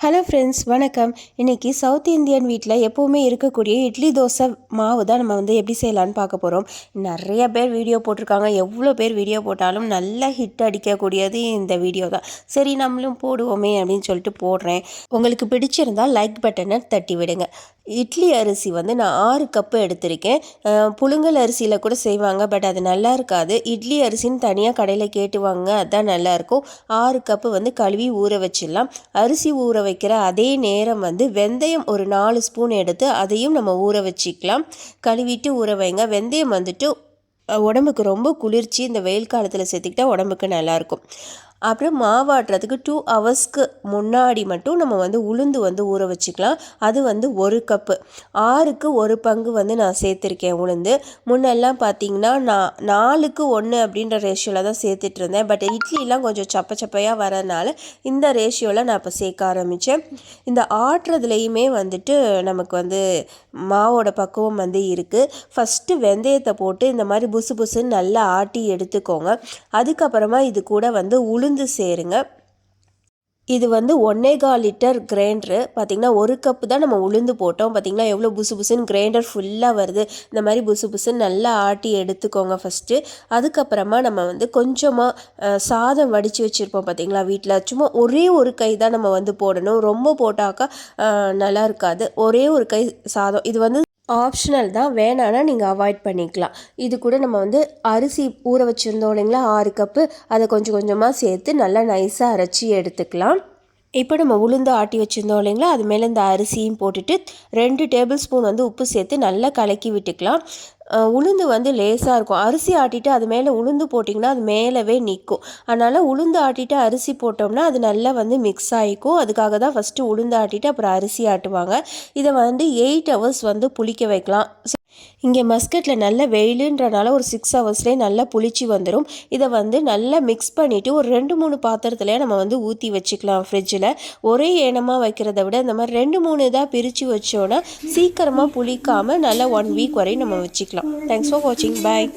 Hello friends, வணக்கம். இன்றைக்கி south Indian வீட்டில் எப்போவுமே இருக்கக்கூடிய இட்லி தோசை மாவு தான் நம்ம எப்படி செய்யலான்னு பார்க்க போகிறோம். நிறைய பேர் வீடியோ போட்டிருக்காங்க. எவ்வளோ பேர் வீடியோ போட்டாலும் நல்லா ஹிட் அடிக்கக்கூடியது இந்த வீடியோ தான். சரி, நம்மளும் போடுவோமே அப்படின்னு சொல்லிட்டு போடுறேன். உங்களுக்கு பிடிச்சிருந்தால் லைக் பட்டனை தட்டி விடுங்க. இட்லி அரிசி நான் 6 கப்பு எடுத்திருக்கேன். புழுங்கல் அரிசியில் கூட செய்வாங்க, பட் அது நல்லா இருக்காது. இட்லி அரிசின்னு தனியாக கடையில் கேட்டுவாங்க, அதுதான் நல்லாயிருக்கும். 6 கப்பு கழுவி ஊற வச்சிடலாம். அரிசி ஊற வைக்கிற அதே நேரம் வெந்தயம் ஒரு 4 ஸ்பூன் எடுத்து அதையும் நம்ம ஊற வச்சிக்கலாம். கழுவிட்டு ஊற வைங்க. வெந்தயம் உடம்புக்கு ரொம்ப குளிர்ச்சி. இந்த வெயில் காலத்தில் சேர்த்துக்கிட்டா உடம்புக்கு நல்லாயிருக்கும். அப்புறம் மாவாட்டுறதுக்கு 2 ஹவர்ஸ்க்கு முன்னாடி மட்டும் நம்ம உளுந்து ஊற வச்சுக்கலாம். அது 1 கப்பு. 6க்கு 1 பங்கு நான் சேர்த்துருக்கேன் உளுந்து. முன்னெல்லாம் பார்த்திங்கன்னா நான் 4க்கு 1 அப்படின்ற ரேஷியோவில் தான் சேர்த்துட்டு இருந்தேன். பட் இட்லிலாம் கொஞ்சம் சப்பையாக வரதுனால இந்த ரேஷியோவில் நான் இப்போ சேர்க்க ஆரம்பித்தேன். இந்த ஆட்டுறதுலேயுமே நமக்கு மாவோட பக்குவம் இருக்குது. ஃபஸ்ட்டு வெந்தயத்தை போட்டு இந்த மாதிரி புசு புசுன்னு நல்லா ஆட்டி எடுத்துக்கோங்க. அதுக்கப்புறமா இது கூட உளுந்து சேருங்க. இது 1.25 லிட்டர் கிரைண்டரு. பார்த்திங்கன்னா 1 கப்பு தான் நம்ம உளுந்து போட்டோம். பார்த்திங்கன்னா எவ்வளோ புசு புசுன்னு கிரைண்டர் ஃபுல்லாக வருது. இந்த மாதிரி புசு புசுன்னு நல்லா ஆட்டி எடுத்துக்கோங்க ஃபஸ்ட்டு. அதுக்கப்புறமா நம்ம கொஞ்சமாக சாதம் வடித்து வச்சுருப்போம் பார்த்திங்களா வீட்டில். சும்மா ஒரே ஒரு கை தான் நம்ம போடணும். ரொம்ப போட்டாக்கா நல்லா இருக்காது. ஒரே ஒரு கை சாதம். இது ஆப்ஷனல் தான், வேணான்னா நீங்கள் அவாய்ட் பண்ணிக்கலாம். இது கூட நம்ம அரிசி ஊற வச்சுருந்தோம் இல்லைங்களா 6 கப்பு, அதை கொஞ்சம் கொஞ்சமாக சேர்த்து நல்லா நைஸாக அரைச்சி எடுத்துக்கலாம். இப்போ நம்ம உளுந்து ஆட்டி வச்சுருந்தோம் இல்லைங்களா, அது மேலே இந்த அரிசியும் போட்டுட்டு 2 டேபிள் ஸ்பூன் உப்பு சேர்த்து நல்லா கலக்கி விட்டுக்கலாம். உளுந்து லேசாக இருக்கும். அரிசி ஆட்டிட்டு அது மேலே உளுந்து போட்டிங்கன்னா அது மேலவே நிற்கும். அதனால் உளுந்து ஆட்டிட்டு அரிசி போட்டோம்னா அது நல்லா மிக்ஸ் ஆகிக்கும். அதுக்காக தான் ஃபஸ்ட்டு உளுந்து ஆட்டிட்டு அப்புறம் அரிசி ஆட்டுவாங்க. இதை 8 ஹவர்ஸ் புளிக்க வைக்கலாம். இங்கே மஸ்கட்டில் நல்ல வெயிலுன்றனால ஒரு 6 ஹவர்ஸ்லேயே நல்லா புளிச்சு வந்துடும். இதை நல்லா மிக்ஸ் பண்ணிவிட்டு ஒரு 2-3 பாத்திரத்துலேயே நம்ம ஊற்றி வச்சுக்கலாம் ஃப்ரிட்ஜில். ஒரே ஏனமாக வைக்கிறத விட இந்த மாதிரி 2-3 இதாக பிரித்து வச்சோன்னா சீக்கிரமாக புளிக்காமல் நல்லா 1 வீக் வரையும் நம்ம வச்சுக்கலாம். தேங்க்ஸ் ஃபார் வாட்சிங். பாய்.